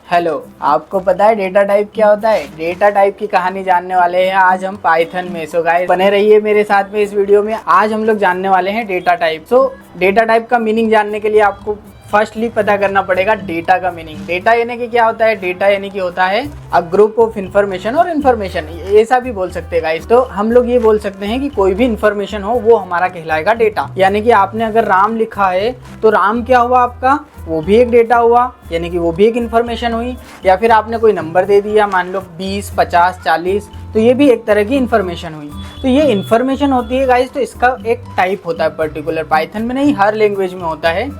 Hello, आपको पता है डेटा टाइप क्या होता है? डेटा टाइप की कहानी जानने वाले हैं आज हम पाइथन में। सो गाइस बने रहिए मेरे साथ में इस वीडियो में। आज हम लोग जानने वाले हैं डेटा टाइप। सो डेटा टाइप का मीनिंग जानने के लिए आपको फर्स्टली पता करना पड़ेगा डेटा का मीनिंग। डेटा यानी कि क्या होता है? डेटा यानी कि होता है अ ग्रुप ऑफ इन्फॉर्मेशन और इन्फॉर्मेशन, ऐसा भी बोल सकते हैं गाइस। तो हम लोग ये बोल सकते हैं कि कोई भी इन्फॉर्मेशन हो वो हमारा कहलाएगा डेटा। यानी कि आपने अगर राम लिखा है तो राम क्या हुआ आपका? वो भी एक डेटा हुआ, यानी कि वो भी एक इन्फॉर्मेशन हुई। या फिर आपने कोई नंबर दे दिया, मान लो 20, 50, 40, तो ये भी एक तरह की इन्फॉर्मेशन हुई। तो ये इन्फॉर्मेशन होती है गाइस। तो इसका एक टाइप होता है पर्टिकुलर, पाइथन में नहीं हर लैंग्वेज में होता है,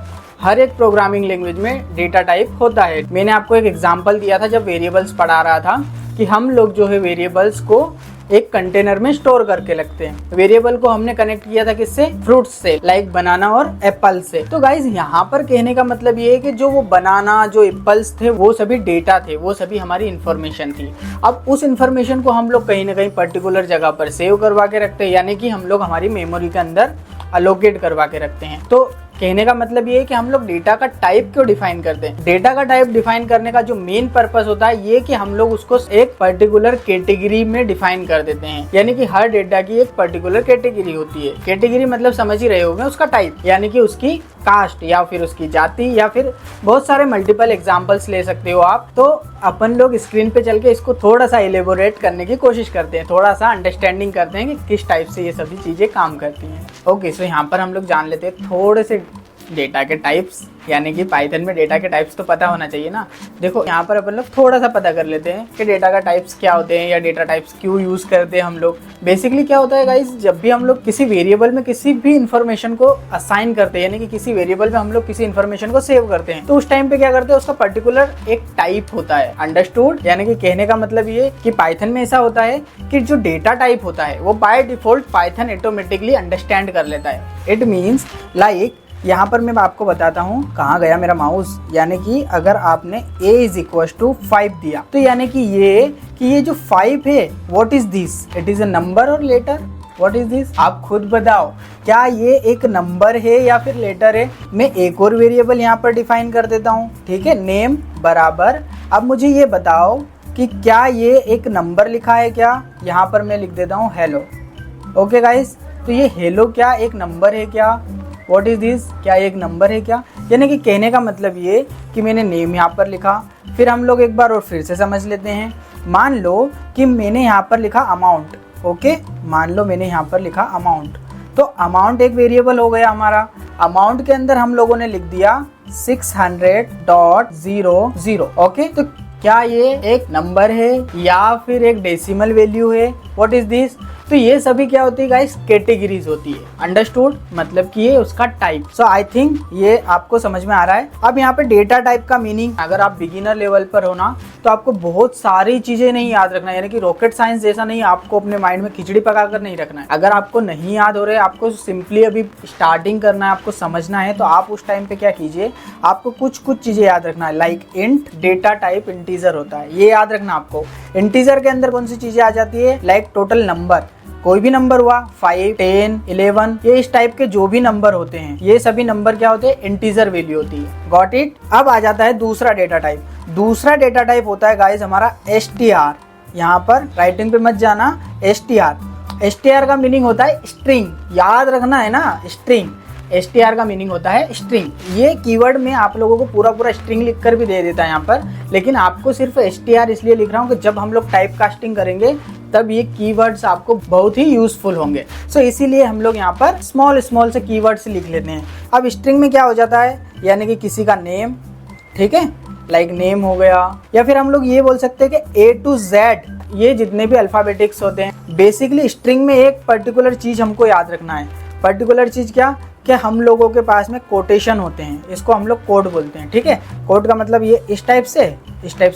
हर एक प्रोग्रामिंग लैंग्वेज में डेटा टाइप होता है। मैंने आपको एक एग्जांपल दिया था जब वेरिएबल्स पढ़ा रहा था कि हम लोग जो है वेरिएबल्स को एक कंटेनर में स्टोर करके रखते हैं। वेरिएबल को हमने कनेक्ट किया था किससे? फ्रूट्स से, लाइक बनाना और एप्पल से। तो गाइज यहाँ पर कहने का मतलब ये है कि जो वो बनाना, जो एप्पल्स थे, वो सभी डेटा थे, वो सभी हमारी इन्फॉर्मेशन थी। अब उस इन्फॉर्मेशन को हम लोग कहीं ना कहीं पर्टिकुलर जगह पर सेव करवा के रखते हैं, यानी कि हम लोग हमारी मेमोरी के अंदर अलोकेट करवा के रखते हैं। तो कहने का मतलब ये है कि हम लोग डेटा का टाइप क्यों डिफाइन करते हैं। डेटा का टाइप डिफाइन करने का जो मेन पर्पस होता है ये कि हम लोग उसको एक पर्टिकुलर कैटेगरी में डिफाइन कर देते हैं। यानी कि हर डेटा की एक पर्टिकुलर कैटेगरी होती है। कैटेगरी मतलब समझ ही रहे होंगे, उसका टाइप, यानी कि उसकी कास्ट या फिर उसकी जाति या फिर बहुत सारे मल्टीपल एग्जांपल्स ले सकते हो आप। तो अपन लोग स्क्रीन पे चल के इसको थोड़ा सा एलेबोरेट करने की कोशिश करते हैं, थोड़ा सा अंडरस्टैंडिंग करते हैं कि किस टाइप से ये सभी चीज़ें काम करती हैं। ओके, सो यहाँ पर हम लोग जान लेते हैं थोड़े से डेटा के टाइप्स, यानी कि पाइथन में डेटा के टाइप्स तो पता होना चाहिए ना। देखो यहाँ पर अपन लोग थोड़ा सा पता कर लेते हैं कि डेटा का टाइप्स क्या होते हैं या डेटा टाइप्स क्यों यूज करते हैं हम लोग। बेसिकली क्या होता है गाइस, जब भी हम लोग किसी वेरिएबल में किसी भी इन्फॉर्मेशन को असाइन करते हैं, यानी कि किसी वेरिएबल में हम लोग किसी इन्फॉर्मेशन को सेव करते हैं, तो उस टाइम पे क्या करते हैं, उसका पर्टिकुलर एक टाइप होता है। अंडरस्टूड? यानी कि कहने का मतलब ये कि पाइथन में ऐसा होता है कि जो डेटा टाइप होता है वो by default Python automatically understand कर लेता है। इट मीन्स लाइक, यहाँ पर मैं आपको बताता हूँ, कहाँ गया मेरा माउस। यानी कि अगर आपने a = 5 दिया, तो यानी कि ये जो 5 है, what is this? It is a number और लेटर? What is this? आप खुद बताओ, क्या ये एक नंबर है या फिर लेटर है? मैं एक और वेरिएबल यहाँ पर डिफाइन कर देता हूँ, ठीक है, नेम बराबर। अब मुझे ये बताओ कि क्या ये एक नंबर लिखा है क्या? यहाँ पर मैं लिख देता हूँ हेलो। ओके गाइस, तो ये हेलो क्या एक नंबर है क्या? What is this? क्या एक नंबर है क्या? यानी कि कहने का मतलब ये कि मैंने नेम यहाँ पर लिखा। फिर हम लोग एक बार और फिर से समझ लेते हैं। मान लो कि मैंने यहाँ पर लिखा अमाउंट। ओके, मान लो मैंने यहाँ पर लिखा अमाउंट, तो अमाउंट एक वेरिएबल हो गया हमारा। अमाउंट के अंदर हम लोगों ने लिख दिया 600.00। ओके, तो क्या ये एक नंबर है या फिर एक डेसिमल वैल्यू है? What is this? तो ये सभी क्या होती है गाइस? कैटेगरीज होती है। अंडरस्टूड? मतलब कि ये उसका टाइप। सो आई थिंक ये आपको समझ में आ रहा है। अब यहाँ पे डेटा टाइप का मीनिंग, अगर आप बिगिनर लेवल पर हो ना, तो आपको बहुत सारी चीजें नहीं याद रखना है, यानी कि रॉकेट साइंस जैसा नहीं, आपको अपने माइंड में खिचड़ी पका कर नहीं रखना है। अगर आपको नहीं याद हो रहा है, आपको सिंपली अभी स्टार्टिंग करना है, आपको समझना है, तो आप उस टाइम पे क्या कीजिए, आपको कुछ चीजें याद रखना है। Like int data type integer होता है, ये याद रखना आपको। इंटीजर के अंदर कौन सी चीजें आ जाती है? लाइक टोटल नंबर, कोई भी नंबर हुआ, 5, 10, 11, ये इस टाइप के जो भी नंबर होते हैं, ये सभी नंबर क्या होते हैं? इंटीजर वैल्यू होती है। Got it? अब आ जाता है दूसरा डेटा टाइप। दूसरा डेटा टाइप होता है गाइज हमारा str। यहाँ पर राइटिंग पे मत जाना, str। str का मीनिंग होता है स्ट्रिंग, याद रखना है ना, स्ट्रिंग। str का मीनिंग होता है स्ट्रिंग। ये कीवर्ड में आप लोगों को पूरा स्ट्रिंग लिखकर भी दे देता है यहाँ पर, लेकिन आपको सिर्फ str इसलिए लिख रहा हूँ कि जब हम लोग टाइप कास्टिंग करेंगे तब ये कीवर्ड्स आपको बहुत ही यूजफुल होंगे। सो इसीलिए हम लोग यहाँ पर स्मॉल से कीवर्ड्स लिख लेते हैं। अब स्ट्रिंग में क्या हो जाता है, यानी कि किसी का नेम, ठीक है, लाइक नेम हो गया, या फिर हम लोग ये बोल सकते हैं कि A to Z, ये जितने भी अल्फाबेटिक्स होते हैं। बेसिकली स्ट्रिंग में एक पर्टिकुलर चीज हमको याद रखना है। पर्टिकुलर चीज क्या? कि हम लोगों के पास में कोटेशन होते हैं, इसको हम लोग कोड बोलते हैं, ठीक है। कोड का मतलब ये इस टाइप से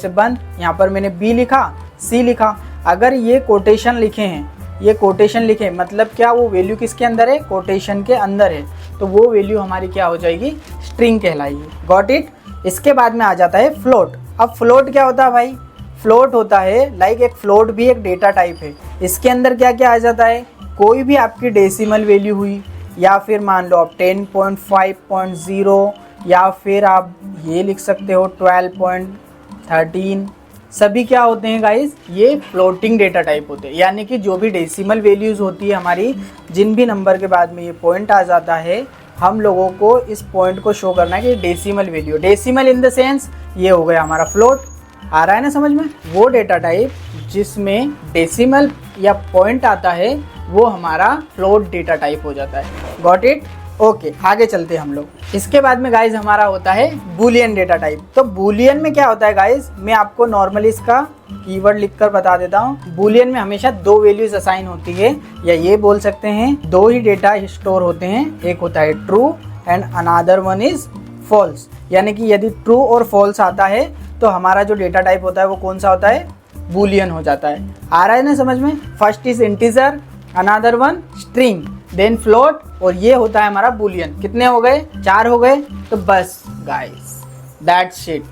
बंद। यहाँ पर मैंने B लिखा, C लिखा। अगर ये कोटेशन लिखे हैं, ये कोटेशन लिखे, मतलब क्या, वो वैल्यू किसके अंदर है? कोटेशन के अंदर है, तो वो वैल्यू हमारी क्या हो जाएगी? स्ट्रिंग कहलाएगी। Got it? इसके बाद में आ जाता है फ्लोट। अब फ्लोट क्या होता है भाई? फ्लोट होता है लाइक एक फ्लोट भी एक डेटा टाइप है। इसके अंदर क्या क्या आ जाता है? कोई भी आपकी डेसिमल वैल्यू हुई, या फिर मान लो आप 10.5.0, या फिर आप ये लिख सकते हो 12.13 13 सभी क्या होते हैं गाइस, ये फ्लोटिंग डेटा टाइप होते हैं। यानी कि जो भी डेसिमल वैल्यूज होती है हमारी, जिन भी नंबर के बाद में ये पॉइंट आ जाता है, हम लोगों को इस पॉइंट को शो करना है कि decimal value, decimal in the sense ये हो गया हमारा फ्लोट। आ रहा है ना समझ में? वो डेटा टाइप जिसमें डेसिमल या पॉइंट आता है वो हमारा फ्लोट डेटा टाइप हो जाता है। Got it? ओके, आगे चलते हैं हम लोग। इसके बाद में गाइज हमारा होता है बूलियन डेटा टाइप। तो बूलियन में क्या होता है गाइज, मैं आपको नॉर्मली इसका कीवर्ड लिखकर बता देता हूँ। बूलियन में हमेशा दो वैल्यूज असाइन होती है, या ये बोल सकते हैं दो ही डेटा स्टोर होते हैं। एक होता है true and another one is false. यानी कि यदि ट्रू और फॉल्स आता है तो हमारा जो डेटा टाइप होता है वो कौन सा होता है? बूलियन हो जाता है। आ रहा है ना समझ में? First is integer, another one string, then float, और ये होता है हमारा बूलियन। कितने हो गए? 4 हो गए। तो बस गाइस दैट्स इट,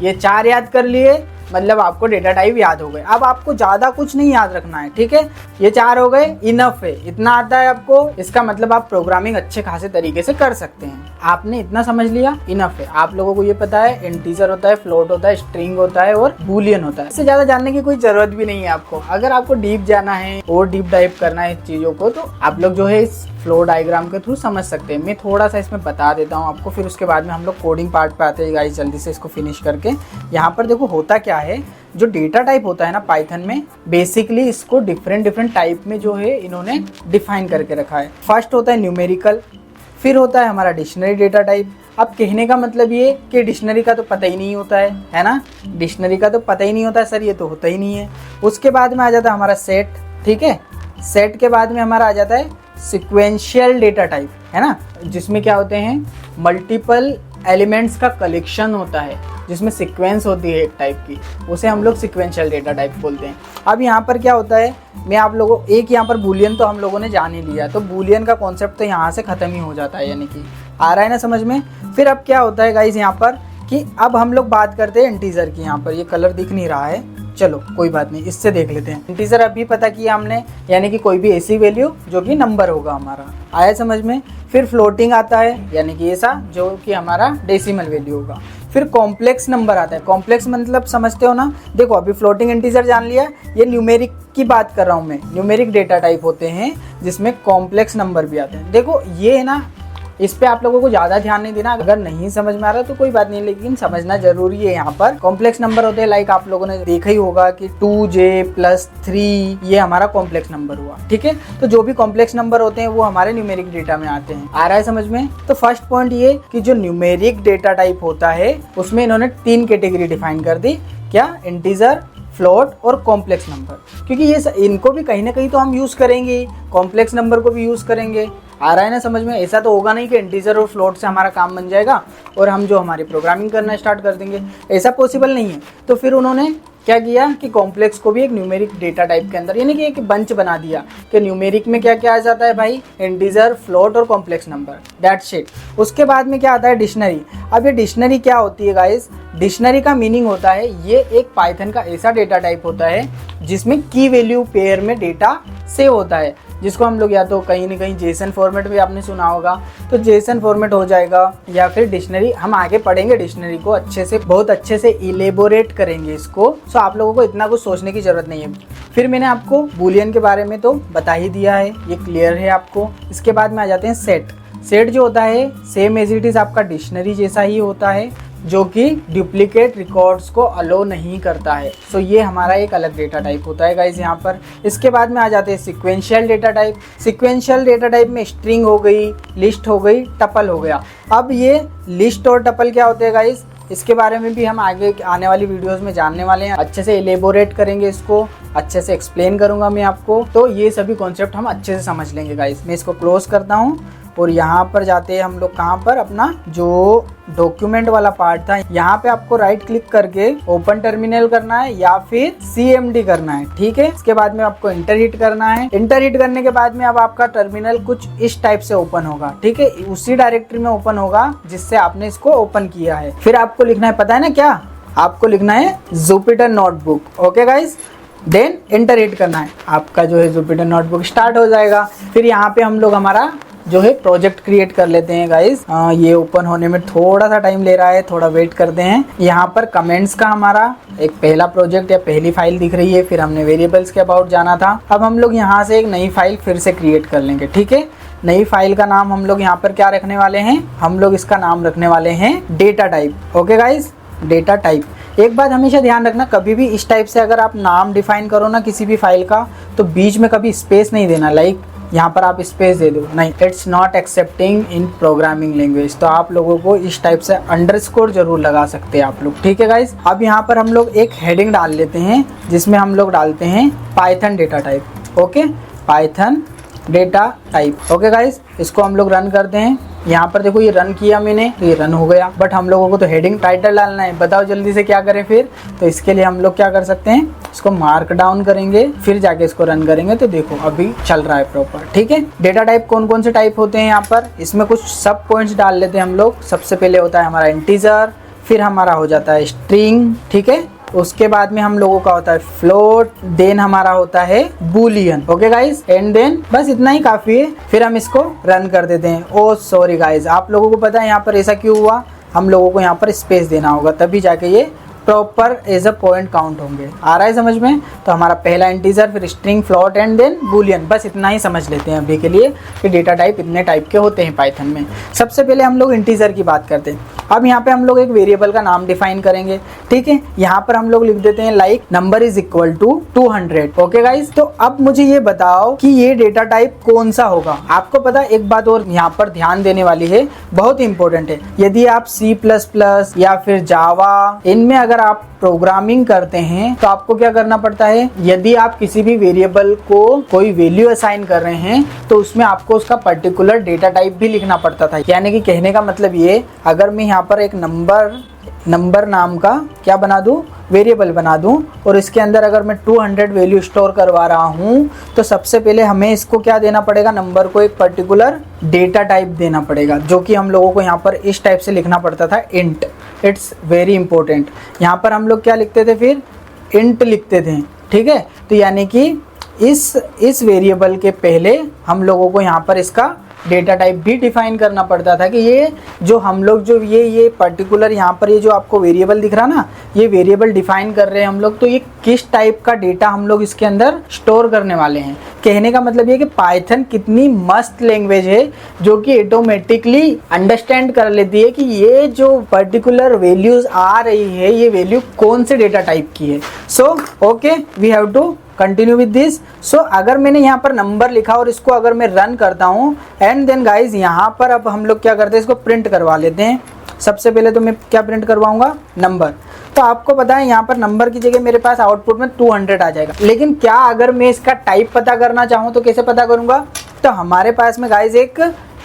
ये 4 याद कर लिए मतलब आपको डेटा टाइप याद हो गए। अब आपको ज़्यादा कुछ नहीं याद रखना है, ठीक है? ये 4 हो गए, इनफ है, इतना आता है आपको। इसका मतलब आप प्रोग्रामिंग अच्छे खासे तरीके से कर सकते हैं। आपने इतना समझ लिया, इनफ है। आप लोगों को ये पता है इंटीजर होता है, फ्लोट होता है, स्ट्रिंग होता है और बूलियन होता है। इससे ज़्यादा जानने की कोई ज़रूरत भी नहीं है आपको। अगर आपको डीप जाना है और डीप डाइव करना है इस चीज़ों को, तो आप लोग जो है इस फ्लो डायग्राम के थ्रू समझ सकते हैं। मैं थोड़ा सा इसमें बता देता हूँ आपको, फिर उसके बाद में हम लोग कोडिंग पार्ट पे आते हैं गाइस। जल्दी से इसको फिनिश करके, यहाँ पर देखो होता क्या है, जो डेटा टाइप होता है ना पाइथन में, बेसिकली इसको डिफरेंट टाइप में जो है इन्होंने डिफाइन करके रखा है। फर्स्ट होता है न्यूमेरिकल, फिर होता है हमारा डिक्शनरी डेटा टाइप। अब कहने का मतलब ये कि डिक्शनरी का तो पता ही नहीं होता है ना? डिक्शनरी का तो पता ही नहीं होता है सर, ये तो होता ही नहीं है। उसके बाद में आ जाता है हमारा सेट, ठीक है? सेट के बाद में हमारा आ जाता है सिक्वेंशियल डेटा टाइप, है ना? जिसमें क्या होते हैं, मल्टीपल एलिमेंट्स का कलेक्शन होता है, जिसमें सीक्वेंस होती है एक टाइप की, उसे हम लोग सिक्वेंशियल डेटा टाइप बोलते हैं। अब यहाँ पर क्या होता है, मैं आप लोगों एक यहाँ पर बूलियन तो हम लोगों ने जान ही लिया, तो बूलियन का कॉन्सेप्ट तो यहाँ से ख़त्म ही हो जाता है। यानी कि आ रहा है ना समझ में? फिर अब क्या होता है गाइज यहाँ पर कि अब हम लोग बात करते हैं इंटीजर की। यहाँ पर ये कलर दिख नहीं रहा है, चलो कोई बात नहीं, इससे देख लेते हैं। इंटीजर अभी पता किया हमने, यानी कि कोई भी ऐसी वैल्यू जो कि नंबर होगा हमारा। आया समझ में? फिर फ्लोटिंग आता है, यानी कि ऐसा जो कि हमारा डेसिमल वैल्यू होगा। फिर कॉम्प्लेक्स नंबर आता है। कॉम्प्लेक्स मतलब समझते हो ना? देखो अभी फ्लोटिंग इंटीजर जान लिया, ये न्यूमेरिक की बात कर रहा हूँ मैं। न्यूमेरिक डेटा टाइप होते हैं जिसमें कॉम्प्लेक्स नंबर भी आते हैं। देखो ये है ना, इस पे आप लोगों को ज़्यादा ध्यान नहीं देना। अगर नहीं समझ में आ रहा तो कोई बात नहीं, लेकिन समझना जरूरी है। यहाँ पर कॉम्प्लेक्स नंबर होते हैं, लाइक आप लोगों ने देखा ही होगा कि 2j+3 ये हमारा कॉम्प्लेक्स नंबर हुआ, ठीक है? तो जो भी कॉम्प्लेक्स नंबर होते हैं वो हमारे न्यूमेरिक डेटा में आते हैं। आ रहा है समझ में? तो फर्स्ट पॉइंट ये कि जो न्यूमेरिक डेटा टाइप होता है उसमें इन्होंने 3 कैटेगरी डिफाइन कर दी। क्या? इंटीजर, फ्लोट और कॉम्प्लेक्स नंबर। क्योंकि ये इनको भी कहीं ना कहीं तो हम यूज़ करेंगे, कॉम्प्लेक्स नंबर को भी यूज़ करेंगे। आ रहा है ना समझ में? ऐसा तो होगा नहीं कि इंटीजर और फ्लोट से हमारा काम बन जाएगा और हम जो हमारी प्रोग्रामिंग करना स्टार्ट कर देंगे, ऐसा पॉसिबल नहीं है। तो फिर उन्होंने क्या किया कि कॉम्प्लेक्स को भी एक न्यूमेरिक डेटा टाइप के अंदर, यानी कि एक बंच बना दिया कि न्यूमेरिक में क्या क्या आ जाता है भाई, इंटीजर, फ्लोट और कॉम्प्लेक्स नंबर, दैट्स इट। उसके बाद में क्या आता है? डिक्शनरी। अब ये डिक्शनरी क्या होती है गाइस? डिक्शनरी का मीनिंग होता है, ये एक पाइथन का ऐसा डेटा टाइप होता है जिसमें की वैल्यू पेयर में डेटा सेव होता है, जिसको हम लोग या तो कहीं ना कहीं जेसन फॉर्मेट में आपने सुना होगा, तो जेसन फॉर्मेट हो जाएगा, या फिर डिक्शनरी। हम आगे पढ़ेंगे डिक्शनरी को अच्छे से, बहुत अच्छे से इलेबोरेट करेंगे इसको। सो आप लोगों को इतना कुछ सोचने की जरूरत नहीं है। फिर मैंने आपको बूलियन के बारे में तो बता ही दिया है, ये क्लियर है आपको। इसके बाद में आ जाते हैं सेट। सेट जो होता है सेम एज इट इज आपका डिक्शनरी जैसा ही होता है, जो कि डुप्लीकेट रिकॉर्ड्स को अलो नहीं करता है। सो ये हमारा एक अलग डेटा टाइप होता है गाइज यहाँ पर। इसके बाद में आ जाते हैं sequential data type. Sequential data type में स्ट्रिंग हो गई, लिस्ट हो गई, टपल हो गया। अब ये लिस्ट और टपल क्या होते हैं गाइज, इसके बारे में भी हम आगे आने वाली वीडियोस में जानने वाले हैं। अच्छे से एलेबोरेट करेंगे इसको, अच्छे से एक्सप्लेन करूंगा मैं आपको, तो ये सभी कॉन्सेप्ट हम अच्छे से समझ लेंगे गाइज। मैं इसको क्लोज करता हूँ और यहाँ पर जाते हैं हम लोग कहाँ पर, अपना जो डॉक्यूमेंट वाला पार्ट था, यहाँ पे आपको राइट क्लिक करके ओपन टर्मिनल करना है या फिर CMD करना है, ठीक है? इसके बाद में आपको इंटर हिट करना है। इंटर हिट करने के बाद में अब आपका टर्मिनल कुछ इस टाइप से ओपन होगा, ठीक है? उसी डायरेक्टरी में ओपन होगा जिससे आपने इसको ओपन किया है। फिर आपको लिखना है, पता है ना क्या? आपको लिखना है Jupyter notebook. Okay guys, then enter hit करना है, आपका जो है जुपिटर नोटबुक स्टार्ट हो जाएगा। फिर यहाँ पे हम लोग हमारा जो है प्रोजेक्ट क्रिएट कर लेते हैं गाइस। ये ओपन होने में थोड़ा सा टाइम ले रहा है, थोड़ा वेट करते हैं। यहाँ पर कमेंट्स का हमारा एक पहला प्रोजेक्ट या पहली फाइल दिख रही है, फिर हमने वेरिएबल्स के अबाउट जाना था। अब हम लोग यहाँ से एक नई फाइल फिर से क्रिएट कर लेंगे, ठीक है। नई फाइल का नाम हम लोग यहाँ पर क्या रखने वाले हैं, हम लोग इसका नाम रखने वाले हैं data type. Okay guys, data type. एक बात हमेशा ध्यान रखना, कभी भी इस टाइप से अगर आप नाम डिफाइन करो ना किसी भी फाइल का, तो बीच में कभी स्पेस नहीं देना, लाइक यहाँ पर आप स्पेस दे दो, नहीं, it's not accepting in programming language. तो आप लोगों को इस टाइप से अंडरस्कोर जरूर लगा सकते हैं आप लोग, ठीक है गाइस। अब यहाँ पर हम लोग एक हेडिंग डाल लेते हैं जिसमें हम लोग डालते हैं Python data type. Okay, Python data type. Okay guys, इसको हम लोग रन करते हैं। यहाँ पर देखो ये रन किया मैंने, तो ये रन हो गया, बट हम लोगों को तो हेडिंग टाइटल डालना है। बताओ जल्दी से क्या करें फिर। तो इसके लिए हम लोग क्या कर सकते हैं, इसको मार्क डाउन करेंगे, फिर जाके इसको रन करेंगे। तो देखो अभी चल रहा है प्रॉपर, ठीक है। डेटा टाइप कौन कौन से टाइप होते हैं यहाँ पर, इसमें कुछ सब पॉइंट्स डाल लेते हैं हम लोग। सबसे पहले होता है हमारा इंटीजर, फिर हमारा हो जाता है स्ट्रिंग, ठीक है। उसके बाद में हम लोगों का होता है फ्लोट, देन हमारा होता है boolean. Okay guys, and then बस इतना ही काफी है। फिर हम इसको रन कर देते हैं। ओ सॉरी गाइस, आप लोगों को पता है यहाँ पर ऐसा क्यों हुआ, हम लोगों को यहाँ पर स्पेस देना होगा, तभी जाके ये proper as a point count होंगे। आ रहा है समझ में। तो हमारा पहला इंटीजर, फिर string, float and then boolean. बस इतना ही समझ लेते हैं अभी के लिए कि डेटा टाइप इतने टाइप के होते हैं पाइथन में। सबसे पहले हम लोग इंटीजर की बात करते हैं। अब यहाँ पे हम लोग एक वेरिएबल का नाम डिफाइन करेंगे, ठीक है। यहाँ पर हम लोग लिख देते हैं like number is equal to 200। Okay guys, तो अब मुझे ये बताओ कि ये डेटा टाइप कौन सा होगा। आपको पता है, एक बात और यहाँ पर ध्यान देने वाली है, बहुत ही इंपॉर्टेंट है। यदि आप C++ या फिर जावा, इनमें अगर आप प्रोग्रामिंग करते हैं तो आपको क्या करना पड़ता है, यदि आप किसी भी वेरिएबल को कोई वैल्यू असाइन कर रहे हैं तो उसमें आपको उसका पर्टिकुलर डेटा टाइप भी लिखना पड़ता था। यानी कि कहने का मतलब ये, अगर मैं यहाँ पर एक नंबर नाम का क्या बना दूं, वेरिएबल बना दूं, और इसके अंदर अगर मैं 200 वैल्यू स्टोर करवा रहा हूं, तो सबसे पहले हमें इसको क्या देना पड़ेगा, नंबर को एक पर्टिकुलर डेटा टाइप देना पड़ेगा, जो कि हम लोगों को यहाँ पर इस टाइप से लिखना पड़ता था, इंट। It's very important. यहाँ पर हम लोग क्या लिखते थे, फिर इंट लिखते थे, ठीक है। तो यानी कि इस वेरिएबल के पहले हम लोगों को यहाँ पर इसका डेटा टाइप भी डिफाइन करना पड़ता था कि ये जो हम लोग जो ये पर्टिकुलर यहाँ पर ये जो आपको वेरिएबल दिख रहा ना, ये वेरिएबल डिफाइन कर रहे हैं हम लोग, तो ये किस टाइप का डेटा हम लोग इसके अंदर स्टोर करने वाले हैं। कहने का मतलब ये कि पाइथन कितनी मस्त लैंग्वेज है, जो कि ऑटोमेटिकली अंडरस्टैंड कर लेती है कि ये जो पर्टिकुलर वैल्यूज आ रही है, ये वैल्यू कौन से डेटा टाइप की है। So okay, we have to continue with this. So अगर मैंने यहाँ पर नंबर लिखा और इसको अगर मैं रन करता हूँ, एंड देन गाइज यहाँ पर अब हम लोग क्या करते हैं, इसको प्रिंट करवा लेते हैं। सबसे पहले तो मैं क्या प्रिंट करवाऊंगा, नंबर। तो आपको पता है यहाँ पर नंबर की जगह मेरे पास आउटपुट में 200 आ जाएगा। लेकिन क्या अगर मैं इसका टाइप पता करना चाहूँ तो कैसे पता करूंगा, तो हमारे पास में गाइज एक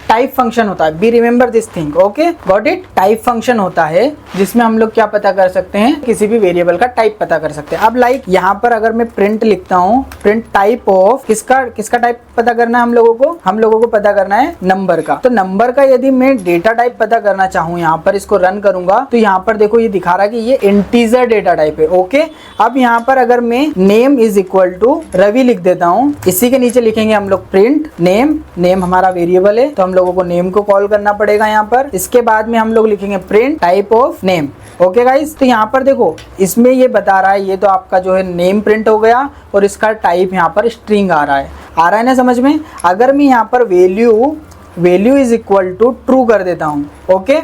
टाइप फंक्शन होता है। Be remember this thing, okay, got it. Type function होता है जिसमें हम लोग क्या पता कर सकते हैं, किसी भी वेरिएबल का टाइप पता कर सकते हैं। अब लाइक यहाँ पर अगर मैं प्रिंट लिखता हूँ, प्रिंट टाइप ऑफ, किसका टाइप पता करना है हम लोगों को पता करना है नंबर का। तो नंबर का यदि मैं डेटा टाइप पता करना चाहूँ, यहाँ पर इसको रन करूंगा तो यहाँ पर देखो ये दिखा रहा है कि ये इंटीजर डेटा टाइप है। ओके, अब यहाँ पर अगर मैं name is equal to Ravi लिख देता हूँ, इसी के नीचे लिखेंगे हम लोग प्रिंट नेम। नेम हमारा वेरिएबल है तो हम लोगों को नेम को कॉल करना पड़ेगा यहाँ पर। इसके बाद में हम लोग लिखेंगे print type of name. Okay guys, तो यहाँ पर देखो इसमें ये बता रहा है, ये तो आपका जो है नेम प्रिंट हो गया और इसका टाइप यहाँ पर स्ट्रिंग आ रहा है ना समझ में। अगर मैं यहाँ पर value is equal to true कर देता हूँ, ओके,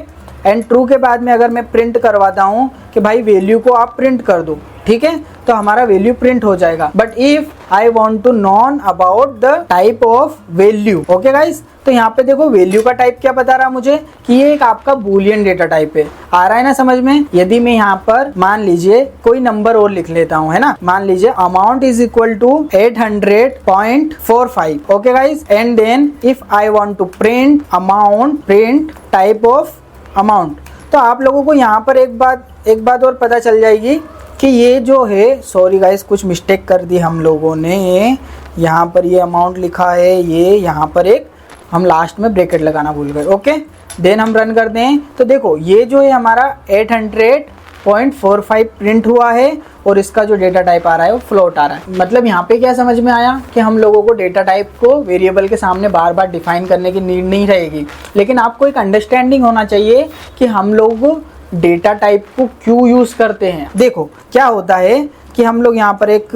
एंड ट्रू के बाद में अगर मैं प्रिंट करवाता हूँ कि भाई वैल्यू को आप प्रिंट कर दो, ठीक है, तो हमारा वैल्यू प्रिंट हो जाएगा। But if I want to know about the type of value, okay guys, तो यहाँ पे देखो वैल्यू का टाइप क्या बता रहा मुझे कि ये एक आपका बूलियन डेटा टाइप है। आ रहा है ना समझ में। यदि मैं यहाँ पर मान लीजिए कोई नंबर और लिख लेता हूँ, है ना, मान लीजिए amount is equal to 800.45, okay guys, and then if I want to print amount, print type of amount, तो आप लोगों को यहाँ पर एक बात और पता चल जाएगी कि ये जो है, सॉरी गाइस कुछ मिस्टेक कर दी हम लोगों ने, यहाँ पर ये अमाउंट लिखा है, ये यहाँ पर एक हम लास्ट में ब्रैकेट लगाना भूल गए। ओके, देन हम रन करते हैं तो देखो ये जो है हमारा 800.45 प्रिंट हुआ है और इसका जो डेटा टाइप आ रहा है वो फ्लोट आ रहा है। मतलब यहाँ पे क्या समझ में आया कि हम लोगों को डेटा टाइप को वेरिएबल के सामने बार बार डिफाइन करने की नीड नहीं रहेगी, लेकिन आपको एक अंडरस्टैंडिंग होना चाहिए कि हम लोग डेटा टाइप को क्यों यूज करते हैं। देखो क्या होता है कि हम लोग यहाँ पर एक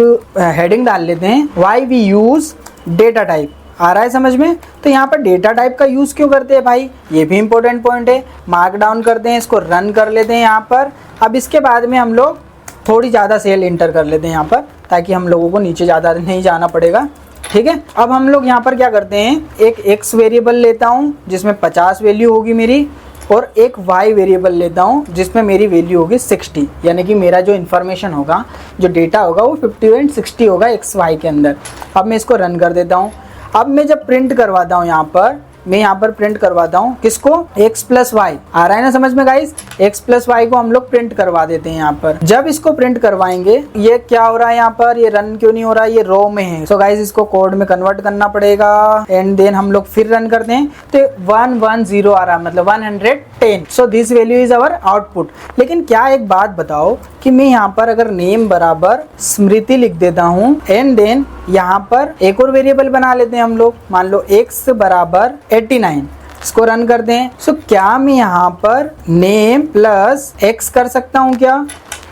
हेडिंग डाल लेते हैं, why we use data type. आ रहा है समझ में? तो यहाँ पर डेटा टाइप का यूज क्यों करते हैं भाई, ये भी इंपॉर्टेंट पॉइंट है। मार्क डाउन करते हैं, इसको रन कर लेते हैं यहाँ पर। अब इसके बाद में हम लोग थोड़ी ज़्यादा सेल इंटर कर लेते हैं यहाँ पर, ताकि हम लोगों को नीचे ज़्यादा नहीं जाना पड़ेगा। ठीक है, अब हम लोग यहाँ पर क्या करते हैं, एक एक्स वेरिएबल लेता हूँ जिसमें 50 वैल्यू होगी मेरी, और एक y वेरिएबल लेता हूँ जिसमें मेरी वैल्यू होगी 60, यानी कि मेरा जो इन्फॉर्मेशन होगा, जो डेटा होगा वो 50 एंड 60 होगा एक्स वाई के अंदर। अब मैं इसको रन कर देता हूँ। अब मैं जब प्रिंट करवाता हूँ यहाँ पर, मैं यहाँ पर प्रिंट करवाता हूँ किसको, x प्लस वाई। आ रहा है ना समझ में गाइस? x प्लस वाई को हम लोग प्रिंट करवा देते हैं यहाँ पर। जब इसको प्रिंट करवाएंगे, ये क्या हो रहा है यहाँ पर, ये रन क्यों नहीं हो रहा है, ये रो में है। सो गाइस इसको कोड में कन्वर्ट करना पड़ेगा एंड देन हम लोग फिर रन करते हैं तो 110 आ रहा है, मतलब 110। So this value is our output. लेकिन क्या एक बात बताओ कि मैं यहाँ पर अगर नेम बराबर स्मृति लिख देता हूँ एंड देन यहाँ पर एक और वेरिएबल बना लेते हैं हम लोग, मान लो x बराबर 89, इसको रन करते हैं। सो क्या मैं यहाँ पर नेम प्लस x कर सकता हूँ क्या,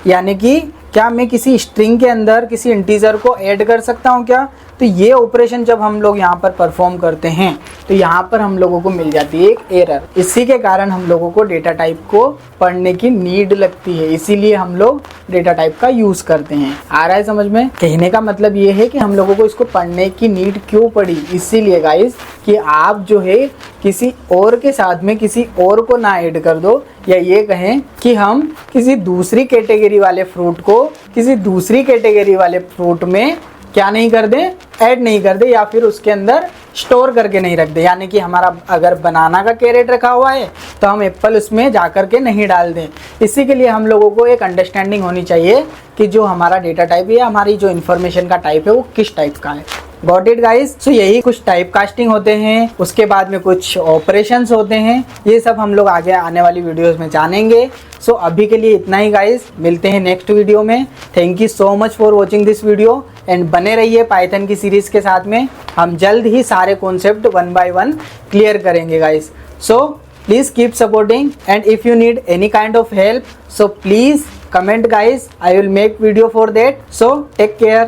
यानी कि क्या मैं किसी स्ट्रिंग के अंदर किसी इंटीजर को ऐड कर सकता हूँ क्या? तो ये ऑपरेशन जब हम लोग यहाँ पर परफॉर्म करते हैं तो यहाँ पर हम लोगों को मिल जाती है एक एरर। इसी के कारण हम लोगों को डेटा टाइप को पढ़ने की नीड लगती है, इसीलिए हम लोग डेटा टाइप का यूज करते हैं। आ रहा है समझ में? कहने का मतलब ये है कि हम लोगों को इसको पढ़ने की नीड क्यों पड़ी, इसीलिए गाइस कि आप जो है किसी और के साथ में किसी और को ना ऐड कर दो, या ये कहें कि हम किसी दूसरी कैटेगरी वाले फ्रूट को किसी दूसरी कैटेगरी वाले फ्रूट में क्या नहीं कर दें, ऐड नहीं कर दे, या फिर उसके अंदर स्टोर करके नहीं रख दे। यानी कि हमारा अगर बनाना का कैरेट रखा हुआ है तो हम एप्पल उसमें जा कर के नहीं डाल दें। इसी के लिए हम लोगों को एक अंडरस्टैंडिंग होनी चाहिए कि जो हमारा डेटा टाइप है, हमारी जो इन्फॉर्मेशन का टाइप है वो किस टाइप का है। Got it guys? सो यही कुछ टाइप कास्टिंग होते हैं, उसके बाद में कुछ ऑपरेशंस होते हैं, ये सब हम लोग आगे आने वाली वीडियोस में जानेंगे। सो अभी के लिए इतना ही गाइस, मिलते हैं नेक्स्ट वीडियो में। Thank you so much for watching this video and बने रहिए पाइथन की सीरीज के साथ में। हम जल्द ही सारे कॉन्सेप्ट 1 by 1 क्लियर करेंगे guys. So please keep supporting and if you need any kind of help, so please comment guys, I will make video for that. So take care.